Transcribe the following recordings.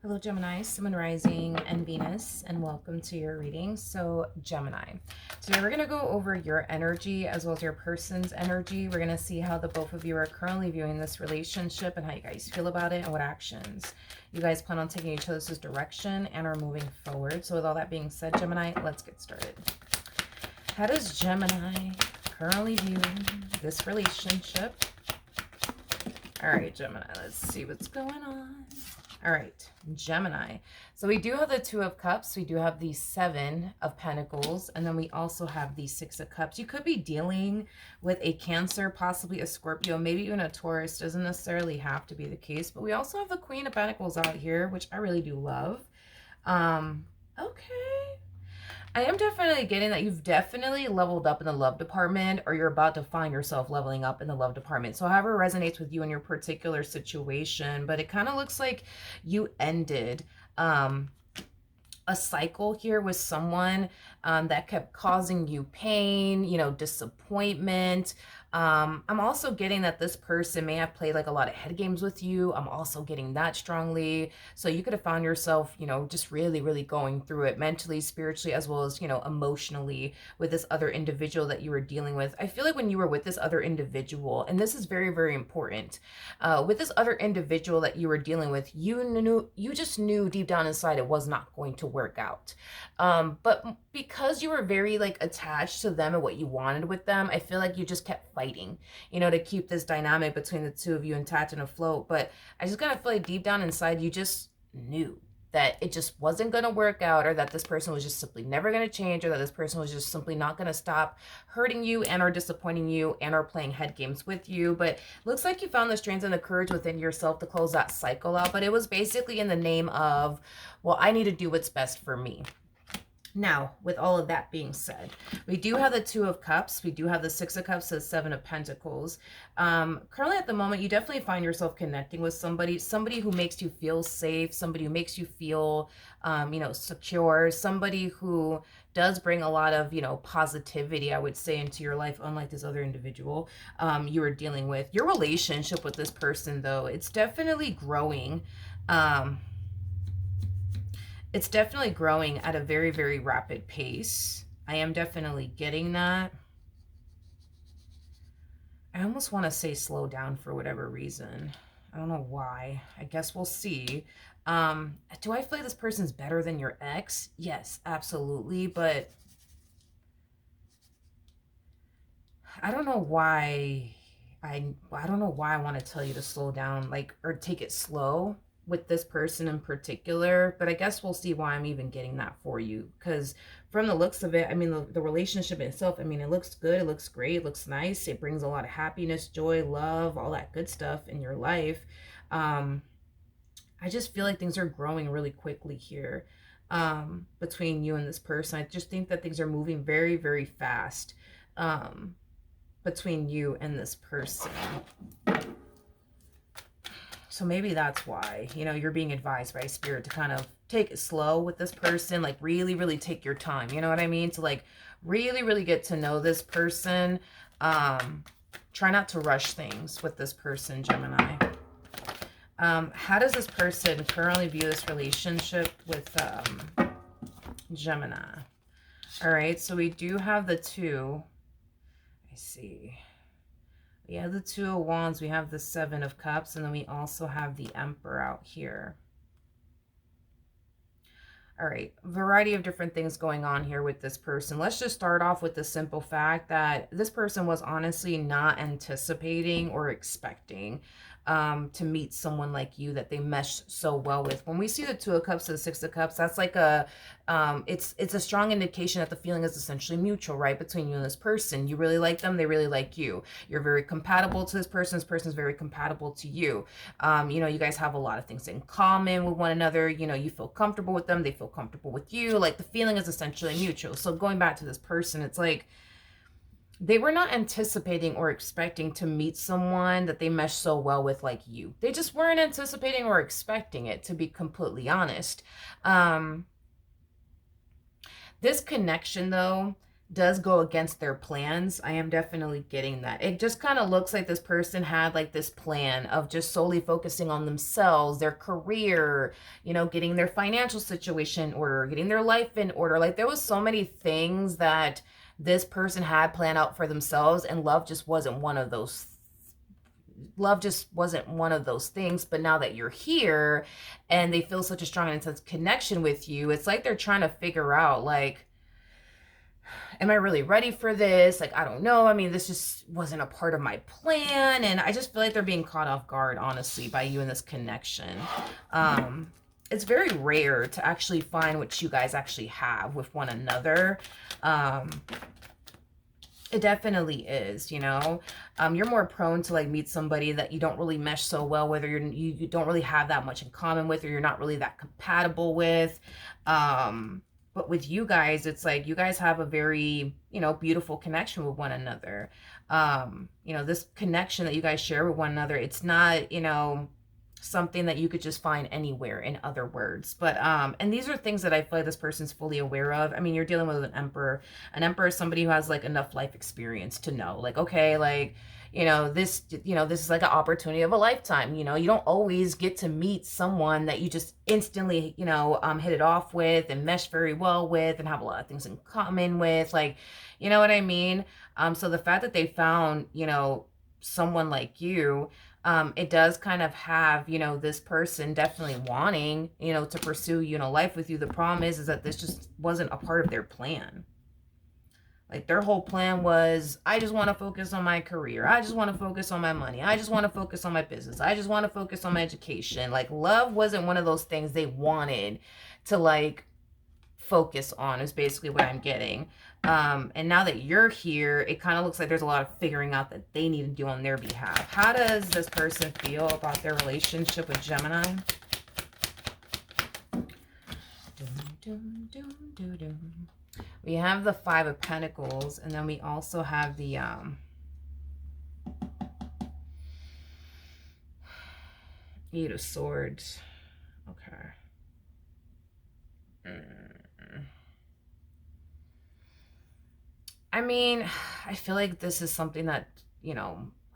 Hello, Gemini, Sun, Moon, Rising, and Venus, and welcome to your reading. So, Gemini, today we're going to go over your energy as well as your person's energy. We're going to see how the both of you are currently viewing this relationship and how you guys feel about it and what actions you guys plan on taking each other's direction and are moving forward. So, with all that being said, Gemini, let's get started. How does Gemini currently view this relationship? All right, Gemini, let's see what's going on. All right, Gemini. So we do have the Two of Cups. We do have the Seven of Pentacles. And then we also have the Six of Cups. You could be dealing with a Cancer, possibly a Scorpio, maybe even a Taurus. Doesn't necessarily have to be the case. But we also have the Queen of Pentacles out here, which I really do love. Okay. I am definitely getting that you've definitely leveled up in the love department, or you're about to find yourself leveling up in the love department. So however resonates with you in your particular situation, but it kind of looks like you ended a cycle here with someone that kept causing you pain, you know, disappointment. I'm also getting that this person may have played like a lot of head games with you. I'm also getting that strongly. So you could have found yourself, you know, just really, really going through it mentally, spiritually, as well as, you know, emotionally with this other individual that you were dealing with. I feel like when you were with this other individual, and this is very, very important, with this other individual that you were dealing with, you just knew deep down inside it was not going to work out. But because you were very like attached to them and what you wanted with them, I feel like you just kept fighting, you know, to keep this dynamic between the two of you intact and afloat. But I just kind of feel like deep down inside you just knew that it just wasn't going to work out, or that this person was just simply never going to change, or that this person was just simply not going to stop hurting you and or disappointing you and or playing head games with you. But looks like you found the strength and the courage within yourself to close that cycle out. But it was basically in the name of, well, I need to do what's best for me. Now, with all of that being said, we do have the Two of Cups. We do have the Six of Cups, the Seven of Pentacles. Currently at the moment, you definitely find yourself connecting with somebody who makes you feel safe, somebody who makes you feel, you know, secure, somebody who does bring a lot of, you know, positivity, I would say, into your life, unlike this other individual you were dealing with. Your relationship with this person, though, it's definitely growing. It's definitely growing at a very, very rapid pace. I am definitely getting that. I almost want to say slow down for whatever reason. I don't know why. I guess we'll see. Do I feel like this person's better than your ex? Yes, absolutely. But I don't know why. I don't know why I want to tell you to slow down, like, or take it slow with this person in particular, but I guess we'll see why I'm even getting that for you. Because from the looks of it, I mean, the relationship itself, I mean, it looks good, it looks great, it looks nice, it brings a lot of happiness, joy, love, all that good stuff in your life. I just feel like things are growing really quickly here between you and this person. I just think that things are moving very, very fast between you and this person. So maybe that's why, you know, you're being advised by Spirit to kind of take it slow with this person, like really, really take your time. You know what I mean? To like really, really get to know this person. Try not to rush things with this person, Gemini. How does this person currently view this relationship with Gemini? All right, so we do have the two. I see. We have the Two of Wands, we have the Seven of Cups, and then we also have the Emperor out here. All right, variety of different things going on here with this person. Let's just start off with the simple fact that this person was honestly not anticipating or expecting to meet someone like you that they mesh so well with. When we see the Two of Cups and the Six of Cups, that's like a it's a strong indication that the feeling is essentially mutual, right, between you and this person. You really like them, they really like you. You're very compatible to this person's very compatible to you. You know, you guys have a lot of things in common with one another. You know, you feel comfortable with them, they feel comfortable with you. Like the feeling is essentially mutual. So going back to this person, it's like they were not anticipating or expecting to meet someone that they mesh so well with like you. They just weren't anticipating or expecting it, to be completely honest. This connection, though, does go against their plans. I am definitely getting that. It just kind of looks like this person had like this plan of just solely focusing on themselves, their career, getting their financial situation in order, getting their life in order. Like there was so many things that this person had planned out for themselves, and love just wasn't one of those things. But now that you're here and they feel such a strong and intense connection with you, it's like they're trying to figure out, like, am I really ready for this? Like, I don't know. I mean, this just wasn't a part of my plan. And I just feel like they're being caught off guard, honestly, by you and this connection. It's very rare to actually find what you guys actually have with one another. It definitely is, you're more prone to like meet somebody that you don't really mesh so well with, or you don't really have that much in common with, or you're not really that compatible with. But with you guys, it's like you guys have a very, beautiful connection with one another. This connection that you guys share with one another, it's not, something that you could just find anywhere, in other words. But and these are things that I feel like this person's fully aware of. I mean, you're dealing with an emperor. An emperor is somebody who has like enough life experience to know, like, okay, like, this is like an opportunity of a lifetime. You don't always get to meet someone that you just instantly, hit it off with and mesh very well with and have a lot of things in common with, like, you know what I mean? So the fact that they found, someone like you, it does kind of have, this person definitely wanting, to pursue, life with you. The problem is that this just wasn't a part of their plan. Like their whole plan was, I just want to focus on my career. I just want to focus on my money. I just want to focus on my business. I just want to focus on my education. Like love wasn't one of those things they wanted to like focus on, is basically what I'm getting. And now that you're here, it kind of looks like there's a lot of figuring out that they need to do on their behalf. How does this person feel about their relationship with Gemini? We have the Five of Pentacles, and then we also have the Eight of Swords. Okay. I mean, I feel like this is something that,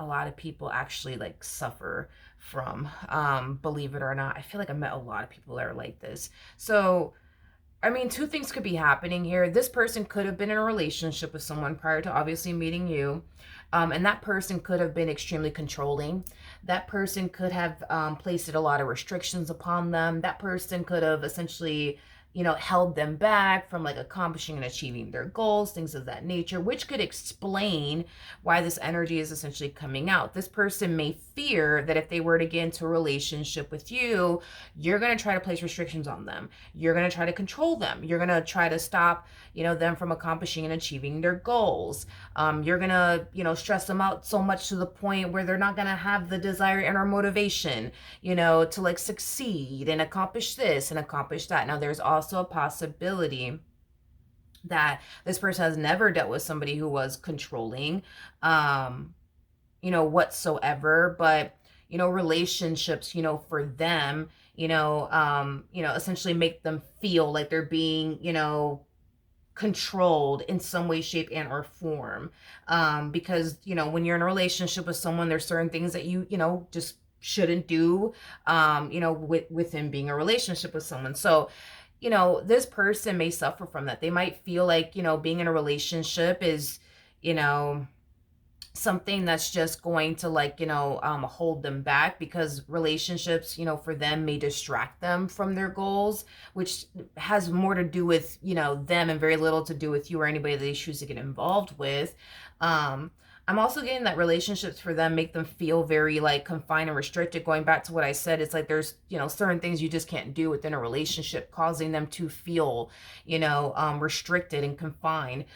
a lot of people actually like suffer from, believe it or not. I feel like I met a lot of people that are like this. So, I mean, two things could be happening here. This person could have been in a relationship with someone prior to obviously meeting you. And that person could have been extremely controlling. That person could have placed a lot of restrictions upon them. That person could have essentially, held them back from like accomplishing and achieving their goals, things of that nature, which could explain why this energy is essentially coming out. This person may fear that if they were to get into a relationship with you, you're going to try to place restrictions on them. You're going to try to control them. You're going to try to stop, them from accomplishing and achieving their goals. You're going to, stress them out so much to the point where they're not going to have the desire and or motivation, to like succeed and accomplish this and accomplish that. Now, there's also a possibility that this person has never dealt with somebody who was controlling, whatsoever. But, relationships, for them, essentially make them feel like they're being, controlled in some way, shape, and or form. Because, when you're in a relationship with someone, there's certain things that you just shouldn't do, within being a relationship with someone. So, this person may suffer from that. They might feel like, being in a relationship is, something that's just going to like, hold them back, because relationships, for them may distract them from their goals, which has more to do with, them and very little to do with you or anybody that they choose to get involved with. I'm also getting that relationships for them make them feel very like confined and restricted. Going back to what I said, it's like there's, certain things you just can't do within a relationship, causing them to feel, restricted and confined.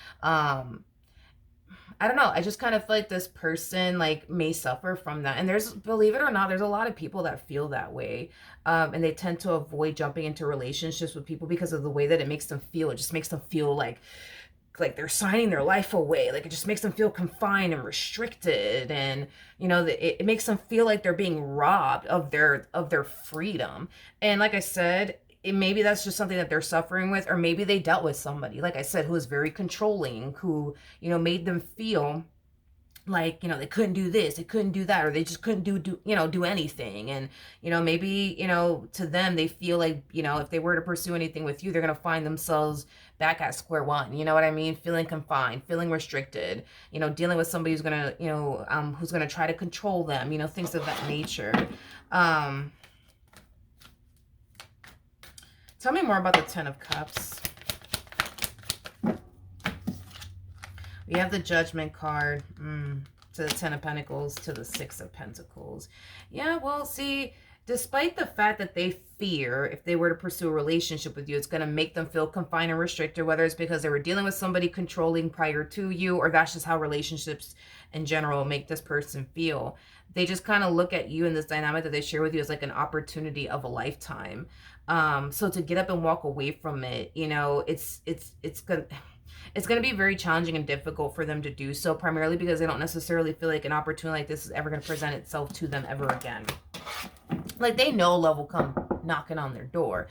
I don't know. I just kind of feel like this person like may suffer from that. And there's, believe it or not, there's a lot of people that feel that way. And they tend to avoid jumping into relationships with people because of the way that it makes them feel. It just makes them feel like they're signing their life away. Like it just makes them feel confined and restricted. And, it makes them feel like they're being robbed of their freedom. And like I said, maybe that's just something that they're suffering with, or maybe they dealt with somebody, like I said, who was very controlling, who, made them feel like, they couldn't do this, they couldn't do that, or they just couldn't do anything. And, maybe, to them, they feel like, if they were to pursue anything with you, they're going to find themselves back at square one. You know what I mean? Feeling confined, feeling restricted, dealing with somebody who's going to, who's going to try to control them, things of that nature. Tell me more about the Ten of Cups. We have the Judgment card to the Ten of Pentacles to the Six of Pentacles. Yeah, well, see, despite the fact that they fear if they were to pursue a relationship with you, it's going to make them feel confined and restricted, whether it's because they were dealing with somebody controlling prior to you, or that's just how relationships in general make this person feel. They just kind of look at you in this dynamic that they share with you as like an opportunity of a lifetime. So to get up and walk away from it, it's going to be very challenging and difficult for them to do so, primarily because they don't necessarily feel like an opportunity like this is ever going to present itself to them ever again. Like, they know love will come knocking on their door.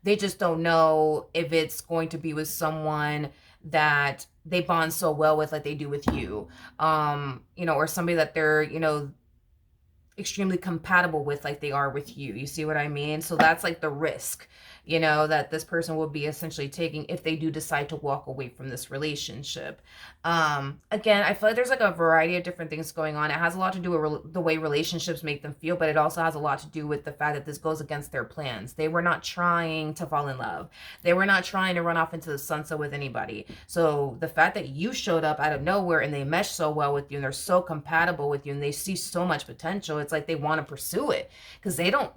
They just don't know if it's going to be with someone that they bond so well with, like they do with you, or somebody that they're, extremely compatible with, like they are with you. You see what I mean? So that's like the risk, that this person will be essentially taking if they do decide to walk away from this relationship. Again, I feel like there's like a variety of different things going on. It has a lot to do with the way relationships make them feel, but it also has a lot to do with the fact that this goes against their plans. They were not trying to fall in love. They were not trying to run off into the sunset with anybody. So the fact that you showed up out of nowhere and they mesh so well with you and they're so compatible with you and they see so much potential, it's like they want to pursue it because they don't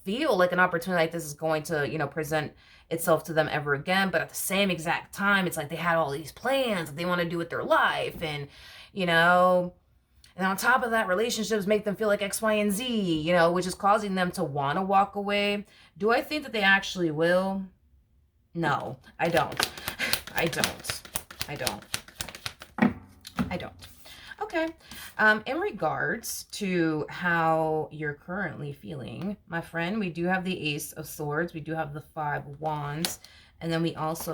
feel like an opportunity like this is going to, present itself to them ever again. But at the same exact time, it's like they had all these plans that they want to do with their life. And, and on top of that, relationships make them feel like X, Y, and Z, which is causing them to want to walk away. Do I think that they actually will? No, I don't. I don't. Okay. In regards to how you're currently feeling, my friend, we do have the Ace of Swords. We do have the Five of Wands. And then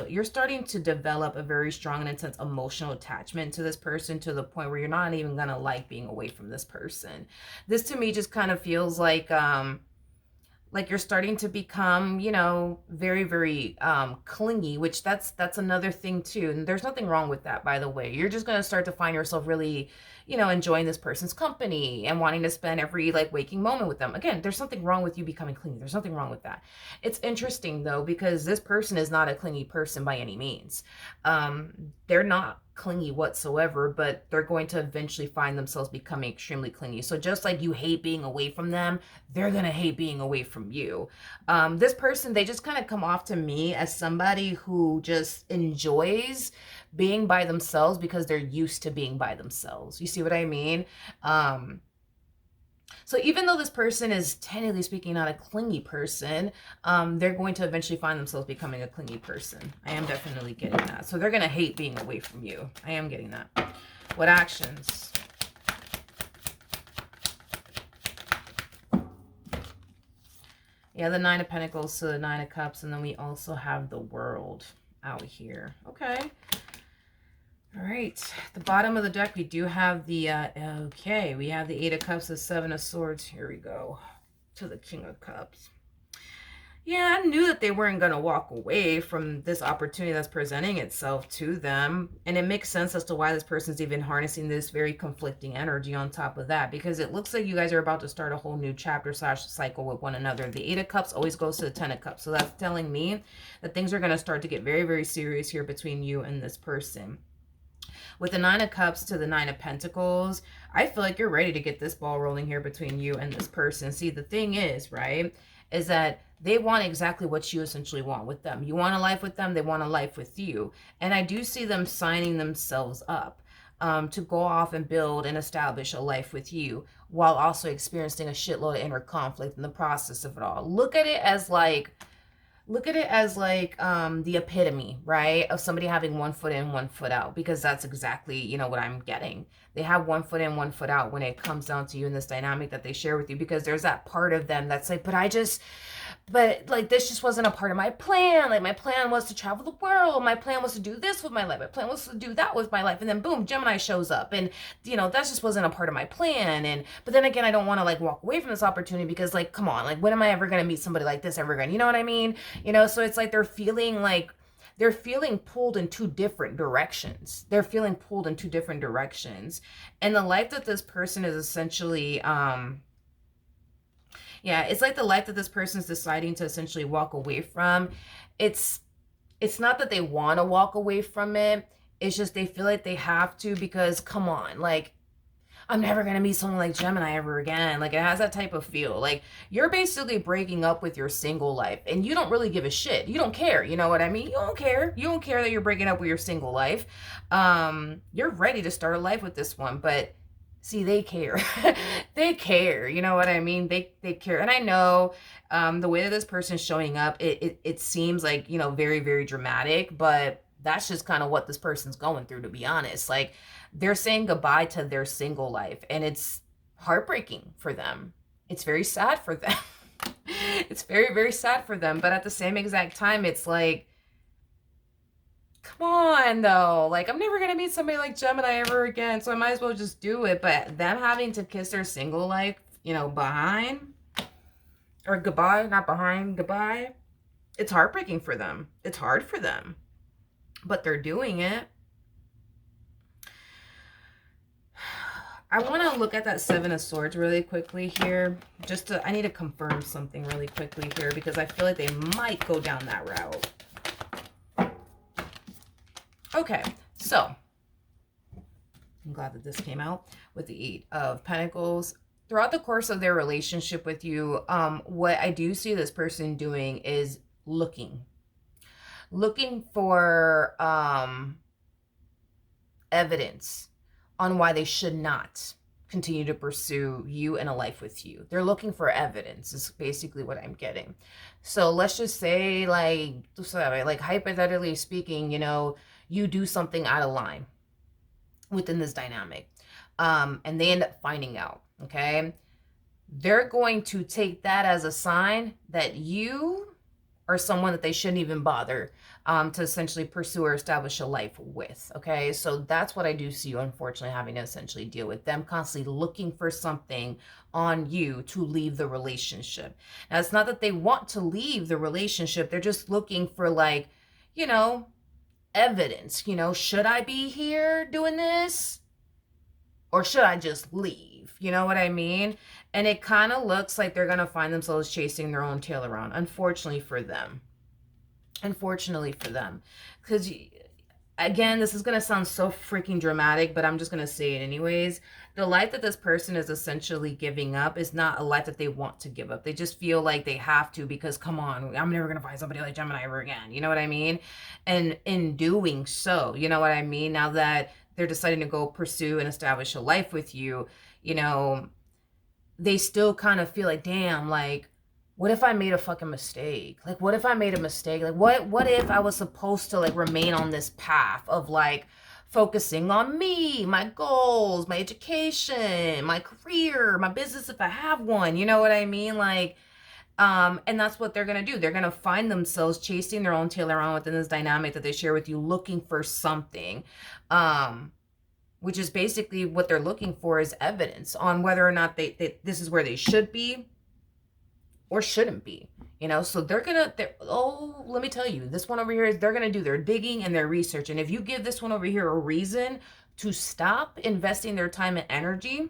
you're starting to develop a very strong and intense emotional attachment to this person, to the point where you're not even going to like being away from this person. This to me just kind of feels like you're starting to become, very, very clingy, which that's another thing too. And there's nothing wrong with that, by the way. You're just going to start to find yourself really, enjoying this person's company and wanting to spend every waking moment with them. Again, there's something wrong with you becoming clingy. There's nothing wrong with that. It's interesting though, because this person is not a clingy person by any means. They're not clingy whatsoever, but they're going to eventually find themselves becoming extremely clingy. So just like you hate being away from them, they're going to hate being away from you. This person, they just kind of come off to me as somebody who just enjoys being by themselves because they're used to being by themselves. You see what I mean? So even though this person is technically speaking not a clingy person, they're going to eventually find themselves becoming a clingy person. I am definitely getting that. So they're going to hate being away from you. I am getting that. What actions? Yeah, the Nine of Pentacles to the Nine of Cups. And then we also have the World out here. Okay. All right, the bottom of the deck, we do have the, we have the Eight of Cups, the Seven of Swords. Here we go, to the King of Cups. Yeah, I knew that they weren't going to walk away from this opportunity that's presenting itself to them. And it makes sense as to why this person's even harnessing this very conflicting energy on top of that. Because it looks like you guys are about to start a whole new chapter / cycle with one another. The Eight of Cups always goes to the Ten of Cups. So that's telling me that things are going to start to get very, very serious here between you and this person. With the Nine of Cups to the Nine of Pentacles, I feel like you're ready to get this ball rolling here between you and this person. See, the thing is, right, is that they want exactly what you essentially want with them. You want a life with them, they want a life with you. And I do see them signing themselves up to go off and build and establish a life with you, while also experiencing a shitload of inner conflict in the process of it all. Look at it as the epitome, right, of somebody having one foot in, one foot out, because that's exactly, what I'm getting. They have one foot in, one foot out when it comes down to you in this dynamic that they share with you, because there's that part of them that's like, but but like this just wasn't a part of my plan. Like my plan was to travel the world. My plan was to do this with my life. My plan was to do that with my life. And then boom, Gemini shows up. And that just wasn't a part of my plan. And but then again, I don't want to like walk away from this opportunity because like, come on, like when am I ever gonna meet somebody like this ever again? You know what I mean? So it's like they're feeling pulled in two different directions. They're feeling pulled in two different directions. And the life that this person is essentially yeah, it's like the life that this person is deciding to essentially walk away from. It's it's not that they want to walk away from it. It's just they feel like they have to because come on, like I'm never going to meet someone like Gemini ever again. Like it has that type of feel. Like you're basically breaking up with your single life and you don't really give a shit. You don't care. You know what I mean? You don't care. You don't care that you're breaking up with your single life. You're ready to start a life with this one, but see, they care. They care. You know what I mean? They care. And I know the way that this person's showing up, it seems like, very, very dramatic, but that's just kind of what this person's going through, to be honest. Like they're saying goodbye to their single life and it's heartbreaking for them. It's very sad for them. It's very, very sad for them. But at the same exact time, it's like, come on though. Like I'm never going to meet somebody like Gemini ever again. So I might as well just do it. But them having to kiss their single life, behind or goodbye, not behind, goodbye. It's heartbreaking for them. It's hard for them, but they're doing it. I want to look at that Seven of Swords really quickly here. I need to confirm something really quickly here because I feel like they might go down that route. Okay, so I'm glad that this came out with the Eight of Pentacles. Throughout the course of their relationship with you, what I do see this person doing is looking for evidence on why they should not continue to pursue you in a life with you. They're looking for evidence is basically what I'm getting. So let's just say like hypothetically speaking, you do something out of line within this dynamic and they end up finding out, okay? They're going to take that as a sign that you are someone that they shouldn't even bother to essentially pursue or establish a life with, okay? So that's what I do see you, unfortunately, having to essentially deal with. Them constantly looking for something on you to leave the relationship. Now, it's not that they want to leave the relationship. They're just looking for, like, evidence. Should I be here doing this? Or should I just leave? You know what I mean? And it kind of looks like they're going to find themselves chasing their own tail around, unfortunately for them. Unfortunately for them. Because, again, this is going to sound so freaking dramatic, but I'm just going to say it anyways. The life that this person is essentially giving up is not a life that they want to give up. They just feel like they have to because, come on, I'm never going to find somebody like Gemini ever again. You know what I mean? And in doing so, you know what I mean? Now that they're deciding to go pursue and establish a life with you, they still kind of feel like, damn, like, what if I made a fucking mistake? Like, what if I made a mistake? Like, what if I was supposed to, like, remain on this path of, like, focusing on me, my goals, my education, my career, my business if I have one, you know what I mean? Like, and that's what they're going to do. They're going to find themselves chasing their own tail around within this dynamic that they share with you, looking for something, which is basically what they're looking for is evidence on whether or not this is where they should be or shouldn't be, so let me tell you, this one over here is they're going to do their digging and their research. And if you give this one over here a reason to stop investing their time and energy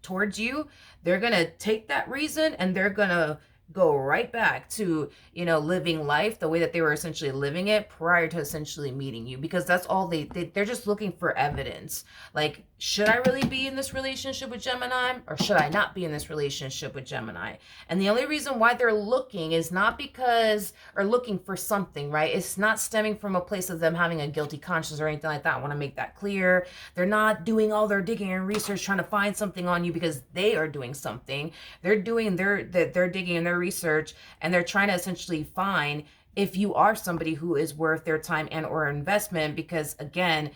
towards you, they're going to take that reason and they're going to go right back to, living life the way that they were essentially living it prior to essentially meeting you, because that's all they're just looking for evidence. Like, should I really be in this relationship with Gemini or should I not be in this relationship with Gemini? And the only reason why they're looking is not because, or looking for something, right? It's not stemming from a place of them having a guilty conscience or anything like that. I want to make that clear. They're not doing all their digging and research trying to find something on you because they are doing something. They're doing their digging and their research, and they're trying to essentially find if you are somebody who is worth their time and or investment, because again,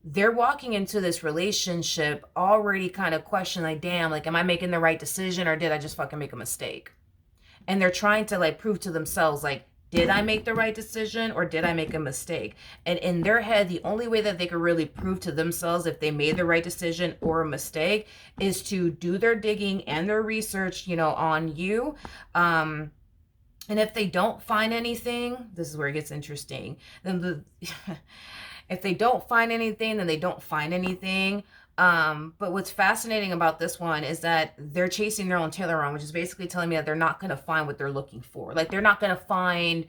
they're walking into this relationship already kind of questioning, like, damn, like, am I making the right decision or did I just fucking make a mistake? and they're trying to like prove to themselves, like, did I make the right decision or did I make a mistake? And in their head, the only way that they could really prove to themselves if they made the right decision or a mistake is to do their digging and their research, on you. And if they don't find anything, this is where it gets interesting. Then if they don't find anything, then they don't find anything. But what's fascinating about this one is that they're chasing their own tail around, which is basically telling me that they're not going to find what they're looking for. Like, they're not going to find,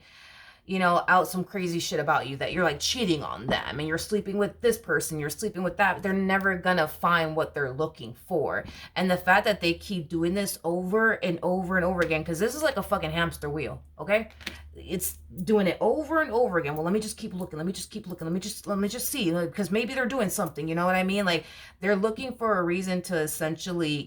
out some crazy shit about you, that you're like cheating on them and you're sleeping with this person, you're sleeping with that. They're never going to find what they're looking for. And the fact that they keep doing this over and over and over again, because this is like a fucking hamster wheel, okay? It's doing it over and over again. Well, let me just keep looking. Let me just keep looking. Let me just see, because maybe they're doing something. You know what I mean? Like, they're looking for a reason to essentially,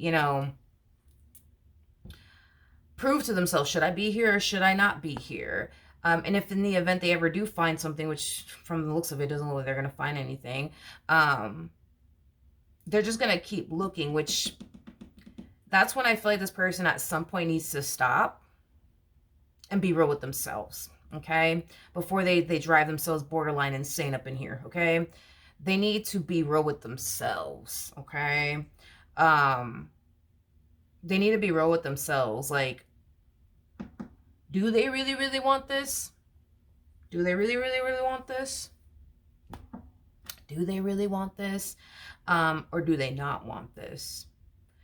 prove to themselves, should I be here or should I not be here? And if in the event they ever do find something, which from the looks of it doesn't look like they're going to find anything, they're just going to keep looking, which that's when I feel like this person at some point needs to stop and be real with themselves, okay? Before they drive themselves borderline insane up in here, okay? They need to be real with themselves, okay? They need to be real with themselves. Like, do they really, really want this? Do they really, really, really want this? Do they really want this? Or do they not want this?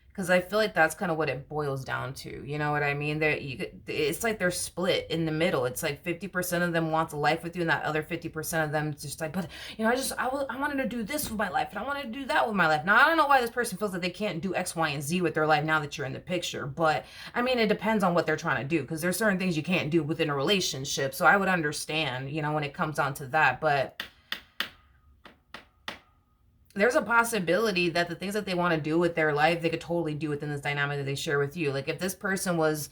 Because I feel like that's kind of what it boils down to. You know what I mean? It's like they're split in the middle. It's like 50% of them wants a life with you, and that other 50% of them just like, but I wanted to do this with my life, and I wanted to do that with my life. Now, I don't know why this person feels that they can't do X, Y, and Z with their life now that you're in the picture. But I mean, it depends on what they're trying to do, because there's certain things you can't do within a relationship. So I would understand, when it comes down to that. But there's a possibility that the things that they want to do with their life, they could totally do within this dynamic that they share with you. Like, if this person was,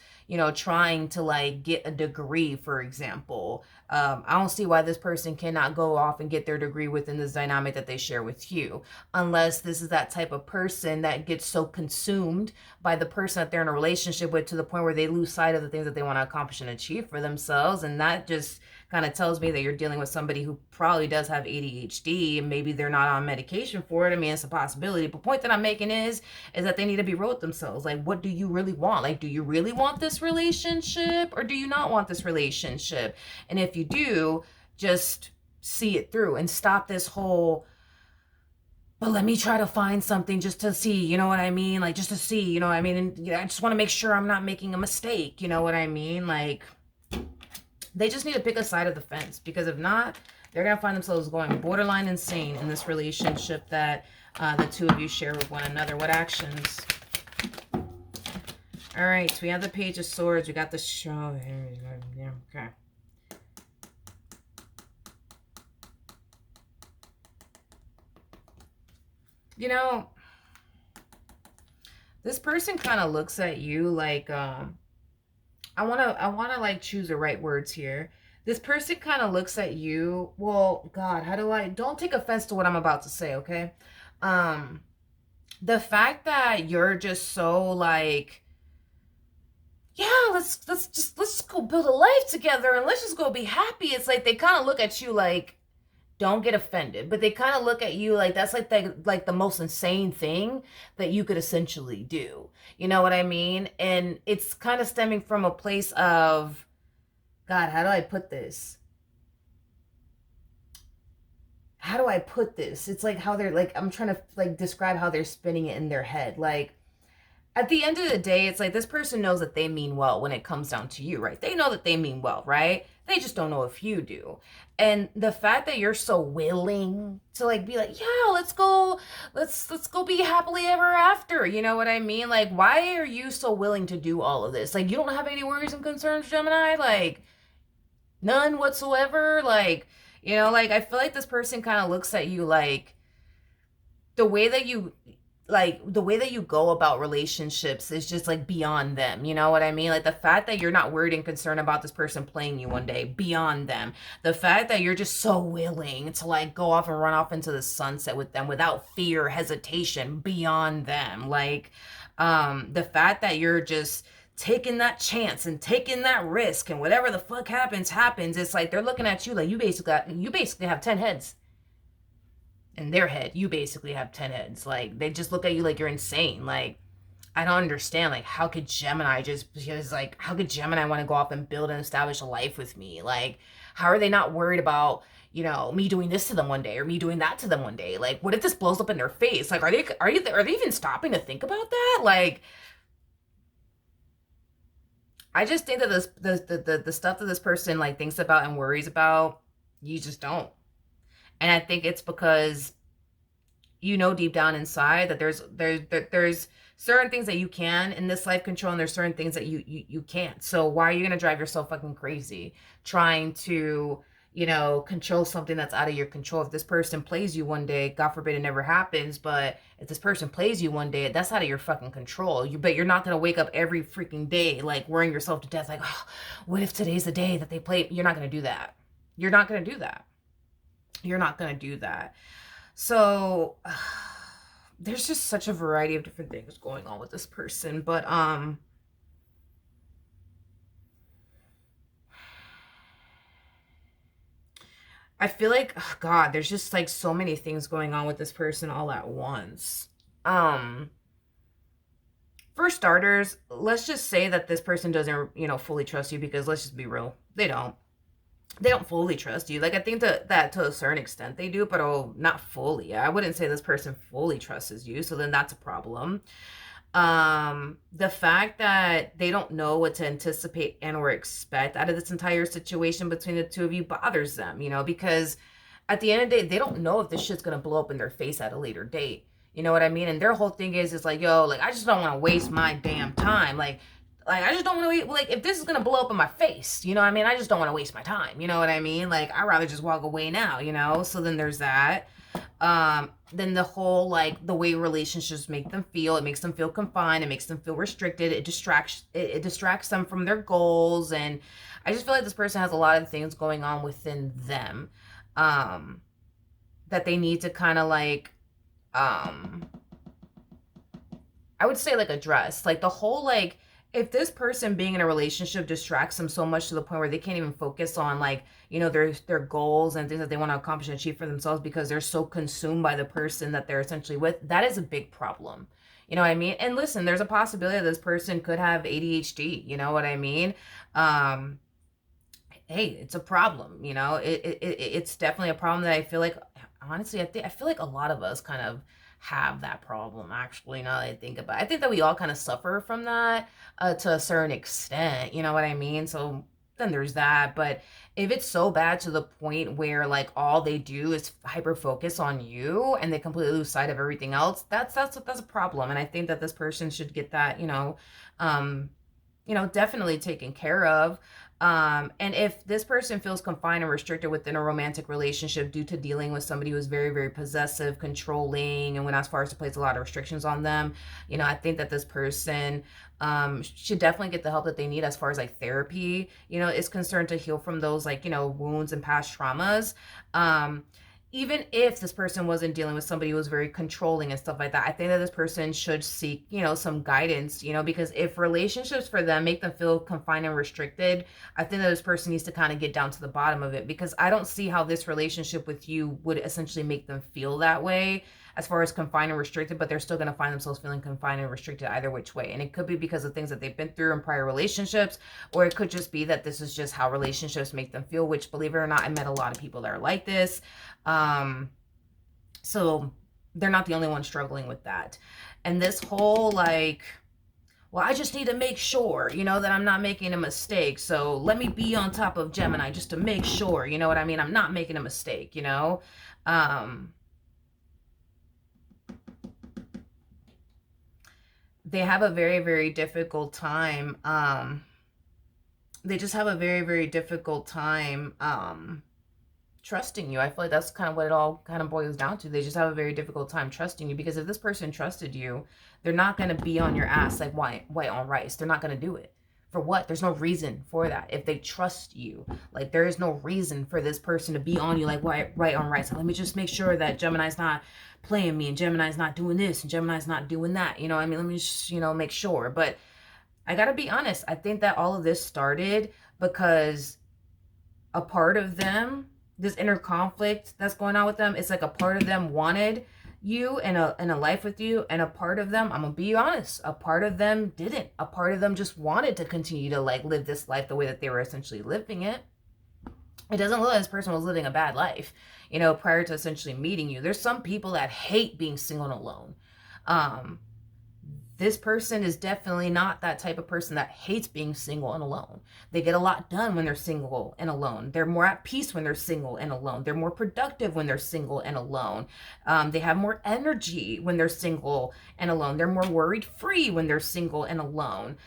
trying to like get a degree, for example, I don't see why this person cannot go off and get their degree within this dynamic that they share with you, unless this is that type of person that gets so consumed by the person that they're in a relationship with to the point where they lose sight of the things that they want to accomplish and achieve for themselves. And that just kind of tells me that you're dealing with somebody who probably does have ADHD, and maybe they're not on medication for it. I mean, it's a possibility. But the point that I'm making is that they need to be real with themselves. Like, what do you really want? Like, do you really want this relationship, or do you not want this relationship? And if you do, just see it through and stop this whole, but let me try to find something just to see, you know what I mean? Like, just to see, you know what I mean? And I just want to make sure I'm not making a mistake, you know what I mean? Like, they just need to pick a side of the fence, because if not, they're going to find themselves going borderline insane in this relationship that the two of you share with one another. What actions? All right, so we have the Page of Swords. We got the show. Yeah, okay. This person kind of looks at you like, I want to like choose the right words here. This person kind of looks at you. Well, God, don't take offense to what I'm about to say, okay? The fact that you're just so like, yeah, let's just go build a life together and let's just go be happy. It's like they kind of look at you like, don't get offended, but they kind of look at you like that's like the most insane thing that you could essentially do. You know what I mean? And it's kind of stemming from a place of, God, how do I put this? How do I put this? It's like how they're like, I'm trying to like describe how they're spinning it in their head. Like, at the end of the day, it's like this person knows that they mean well when it comes down to you, right? They know that they mean well, right? They just don't know if you do. And the fact that you're so willing to like be like, yeah, let's go be happily ever after. You know what I mean? Like, why are you so willing to do all of this? Like, you don't have any worries and concerns, Gemini? Like, none whatsoever? Like, like I feel like this person kind of looks at you like the way that you go about relationships is just like beyond them. You know what I mean? Like the fact that you're not worried and concerned about this person playing you one day, beyond them. The fact that you're just so willing to like go off and run off into the sunset with them without fear, hesitation, beyond them. Like, the fact that you're just taking that chance and taking that risk, and whatever the fuck happens. It's like they're looking at you like you basically have 10 heads in their head. You basically have 10 heads. Like, they just look at you like you're insane. Like, I don't understand. Like, how could Gemini just, because, like, how could Gemini want to go off and build and establish a life with me? Like, how are they not worried about, me doing this to them one day or me doing that to them one day? Like, what if this blows up in their face? Like, are they even stopping to think about that? Like, I just think that the stuff that this person, like, thinks about and worries about, you just don't. And I think it's because deep down inside that there's certain things that you can in this life control, and there's certain things that you can't. So why are you gonna drive yourself fucking crazy trying to control something that's out of your control? If this person plays you one day, God forbid it never happens, but if this person plays you one day, that's out of your fucking control. But you're not gonna wake up every freaking day like worrying yourself to death, like, oh, what if today's the day that they play? You're not gonna do that. You're not gonna do that. You're not gonna do that. So there's just such a variety of different things going on with this person. But I feel like, oh God, there's just like so many things going on with this person all at once. For starters, let's just say that this person doesn't, fully trust you, because let's just be real, they don't fully trust you. Like, I think that to a certain extent they do, but not fully. I wouldn't say this person fully trusts you, so then that's a problem. The fact that they don't know what to anticipate and or expect out of this entire situation between the two of you bothers them, because at the end of the day, they don't know if this shit's gonna blow up in their face at a later date. You know what I mean? And their whole thing is like, yo, like, I just don't want to waste my damn time. Like, I just don't want to wait. Like, if this is going to blow up in my face, you know what I mean? I just don't want to waste my time. You know what I mean? Like, I'd rather just walk away now, So then there's that. Then the whole, like, the way relationships make them feel, it makes them feel confined. It makes them feel restricted. It distracts them from their goals. And I just feel like this person has a lot of things going on within them, that they need to kind of, like, I would say, like, address. Like, the whole, like, if this person being in a relationship distracts them so much to the point where they can't even focus on, like, their goals and things that they want to accomplish and achieve for themselves, because they're so consumed by the person that they're essentially with, that is a big problem. You know what I mean? And listen, there's a possibility that this person could have ADHD. You know what I mean? Hey, it's a problem. It's definitely a problem that I feel like, honestly, I feel like a lot of us kind of have that problem, actually, now that I think about it. I think that we all kind of suffer from that to a certain extent, you know what I mean? So then there's that. But if it's so bad to the point where, like, all they do is hyper focus on you and they completely lose sight of everything else, that's a problem. And I think that this person should get that, definitely taken care of. And if this person feels confined and restricted within a romantic relationship due to dealing with somebody who's very, very possessive, controlling, and went as far as to place a lot of restrictions on them, I think that this person should definitely get the help that they need as far as, like, therapy, is concerned, to heal from those, like, wounds and past traumas. Even if this person wasn't dealing with somebody who was very controlling and stuff like that, I think that this person should seek, some guidance, because if relationships for them make them feel confined and restricted, I think that this person needs to kind of get down to the bottom of it, because I don't see how this relationship with you would essentially make them feel that way as far as confined and restricted, but they're still going to find themselves feeling confined and restricted either which way. And it could be because of things that they've been through in prior relationships, or it could just be that this is just how relationships make them feel, which, believe it or not, I met a lot of people that are like this. So they're not the only one struggling with that. And this whole, like, well, I just need to make sure, that I'm not making a mistake. So let me be on top of Gemini just to make sure, you know what I mean? I'm not making a mistake, they have a very, very difficult time. They just have a very, very difficult time trusting you. I feel like that's kind of what it all kind of boils down to. They just have a very difficult time trusting you, because if this person trusted you, they're not going to be on your ass like white on rice. They're not going to do it. For what? There's no reason for that. If they trust you, like, there is no reason for this person to be on you like right on rice. Like, let me just make sure that Gemini's not playing me, and Gemini's not doing this, and Gemini's not doing that. Let me just, make sure. But I gotta be honest. I think that all of this started because a part of them, this inner conflict that's going on with them, it's like a part of them wanted you in a life with you, and a part of them, I'm gonna be honest, a part of them didn't. A part of them just wanted to continue to like live this life the way that they were essentially living it. It doesn't look like this person was living a bad life, you know, prior to essentially meeting you. There's some people that hate being single and alone. Um, this person is definitely not that type of person that hates being single and alone. They get a lot done when they're single and alone. They're more at peace when they're single and alone. They're more productive when they're single and alone. They have more energy when they're single and alone. They're more worried free when they're single and alone.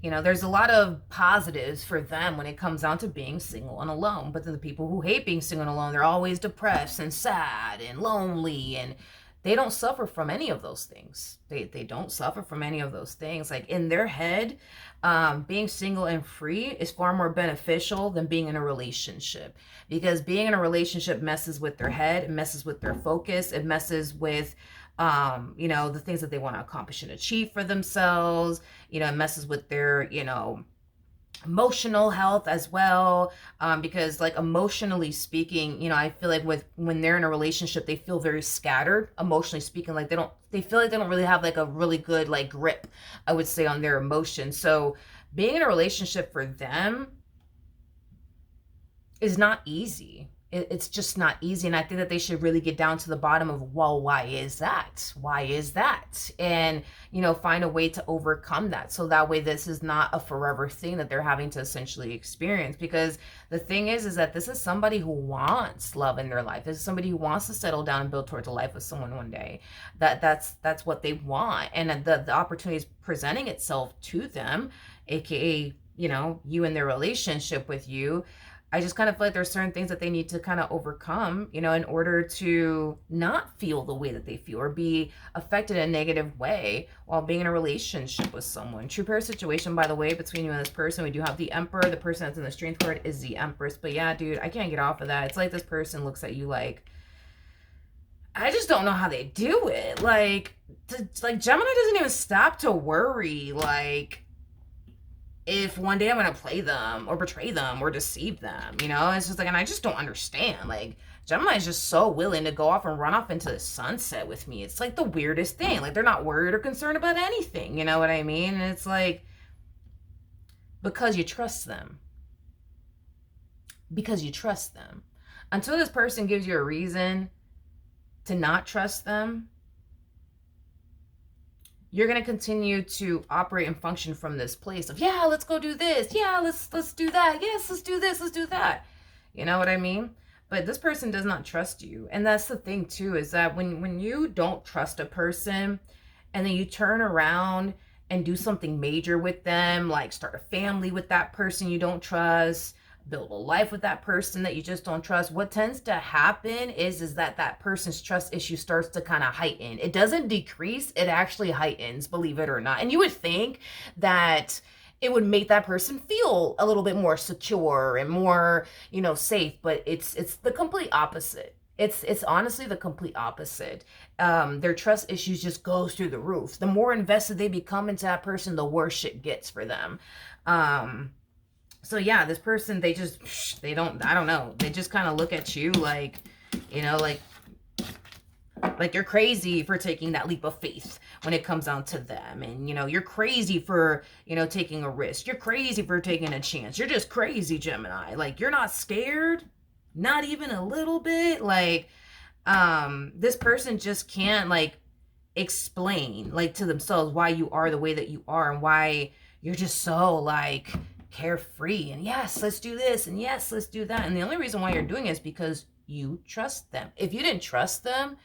You know, there's a lot of positives for them when it comes down to being single and alone. But then the people who hate being single and alone, they're always depressed and sad and lonely, and they don't suffer from any of those things. They don't suffer from any of those things. Like in their head, being single and free is far more beneficial than being in a relationship, because being in a relationship messes with their head, it messes with their focus, it messes with you know, the things that they want to accomplish and achieve for themselves. You know, it messes with their, you know, emotional health as well. Because like emotionally speaking, you know, I feel like when they're in a relationship, they feel very scattered emotionally speaking. Like they feel like they don't really have like a really good like grip, I would say, on their emotions. So being in a relationship for them is not easy. It's just not easy. And I think that they should really get down to the bottom of, well, why is that? Why is that? And, you know, find a way to overcome that. So that way this is not a forever thing that they're having to essentially experience. Because the thing is that this is somebody who wants love in their life. This is somebody who wants to settle down and build towards a life with someone one day. That's what they want. And the opportunity is presenting itself to them, aka, you know, you and their relationship with you. I just kind of feel like there's certain things that they need to kind of overcome, you know, in order to not feel the way that they feel or be affected in a negative way while being in a relationship with someone. True pair situation, by the way, between you and this person. We do have the Emperor. The person that's in the Strength card is the Empress. But yeah, dude, I can't get off of that. It's like this person looks at you like, I just don't know how they do it. Like Gemini doesn't even stop to worry, like, if one day I'm gonna play them or betray them or deceive them, you know? It's just like, and I just don't understand. Like, Gemini is just so willing to go off and run off into the sunset with me. It's like the weirdest thing. Like, they're not worried or concerned about anything, you know what I mean? And it's like, because you trust them. Because you trust them. Until this person gives you a reason to not trust them, you're going to continue to operate and function from this place of, yeah, let's go do this. Yeah, let's do that. Yes, let's do this. Let's do that. You know what I mean? But this person does not trust you. And that's the thing too, is that when you don't trust a person and then you turn around and do something major with them, like start a family with that person you don't trust, build a life with that person that you just don't trust, what tends to happen is that person's trust issue starts to kind of heighten. It doesn't decrease, it actually heightens, believe it or not. And you would think that it would make that person feel a little bit more secure and more, you know, safe, but it's the complete opposite. It's honestly the complete opposite. Their trust issues just goes through the roof. The more invested they become into that person, the worse shit gets for them. So yeah, this person, they don't, I don't know. They just kind of look at you like, you know, like you're crazy for taking that leap of faith when it comes down to them. And, you know, you're crazy for, you know, taking a risk. You're crazy for taking a chance. You're just crazy, Gemini. Like, you're not scared, not even a little bit. Like, this person just can't like explain like to themselves why you are the way that you are and why you're just so like carefree and yes, let's do this and yes, let's do that. And the only reason why you're doing it is because you trust them. If you didn't trust them,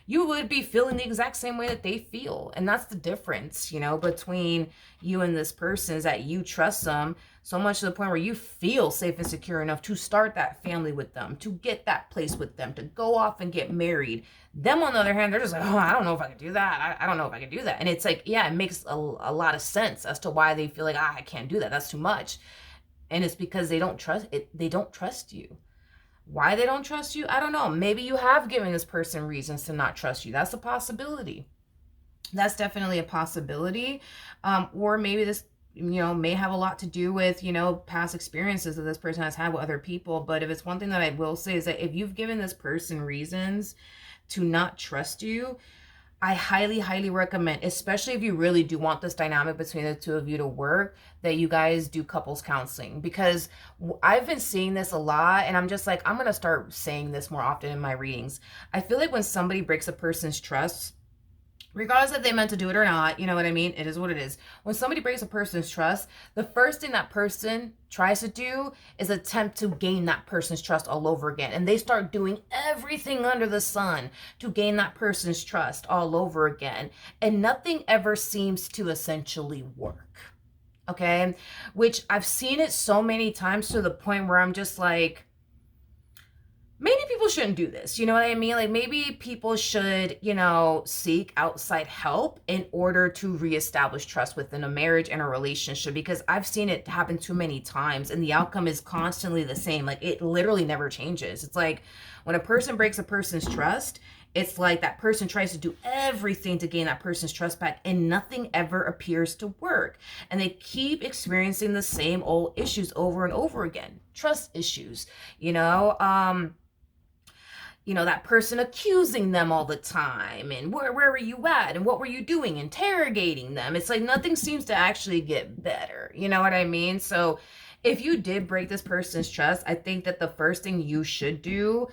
you would be feeling the exact same way that they feel. And that's the difference, you know, between you and this person, is that you trust them so much to the point where you feel safe and secure enough to start that family with them, to get that place with them, to go off and get married. Them, on the other hand, they're just like, oh, I don't know if I can do that. I don't know if I can do that. And it's like, yeah, it makes a lot of sense as to why they feel like, I can't do that. That's too much. And it's because they don't trust it. They don't trust you. Why they don't trust you, I don't know. Maybe you have given this person reasons to not trust you. That's a possibility. That's definitely a possibility. Or maybe this, may have a lot to do with, past experiences that this person has had with other people. But if it's one thing that I will say is that if you've given this person reasons to not trust you, I highly, highly recommend, especially if you really do want this dynamic between the two of you to work, that you guys do couples counseling. Because I've been seeing this a lot, and I'm just like, I'm going to start saying this more often in my readings. I feel like when somebody breaks a person's trust, regardless if they meant to do it or not, you know what I mean? It is what it is. When somebody breaks a person's trust, the first thing that person tries to do is attempt to gain that person's trust all over again. And they start doing everything under the sun to gain that person's trust all over again. And nothing ever seems to essentially work. Okay? Which I've seen it so many times to the point where I'm just like, maybe people shouldn't do this. You know what I mean? Like maybe people should, seek outside help in order to reestablish trust within a marriage and a relationship, because I've seen it happen too many times and the outcome is constantly the same. Like it literally never changes. It's like when a person breaks a person's trust, it's like that person tries to do everything to gain that person's trust back and nothing ever appears to work. And they keep experiencing the same old issues over and over again. Trust issues, that person accusing them all the time and where were you at and what were you doing, interrogating them. It's like nothing seems to actually get better. You know what I mean? So if you did break this person's trust, I think that the first thing you should do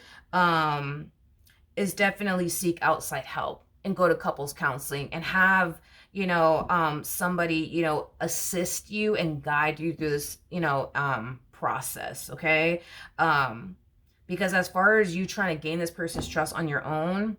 is definitely seek outside help and go to couples counseling and have somebody assist you and guide you through this process. Okay. Because as far as you trying to gain this person's trust on your own,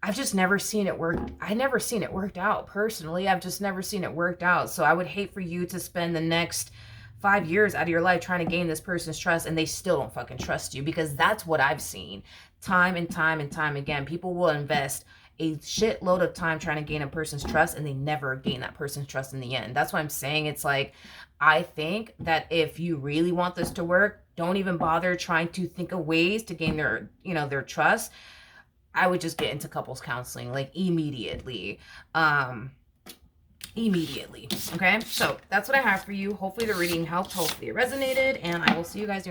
I've just never seen it work. I never seen it worked out personally. I've just never seen it worked out. So I would hate for you to spend the next 5 years out of your life trying to gain this person's trust and they still don't fucking trust you, because that's what I've seen time and time and time again. People will invest a shitload of time trying to gain a person's trust and they never gain that person's trust in the end. That's why I'm saying it's like, I think that if you really want this to work, don't even bother trying to think of ways to gain their trust. I would just get into couples counseling like immediately. Okay, so that's what I have for you. Hopefully the reading helped, hopefully it resonated, and I will see you guys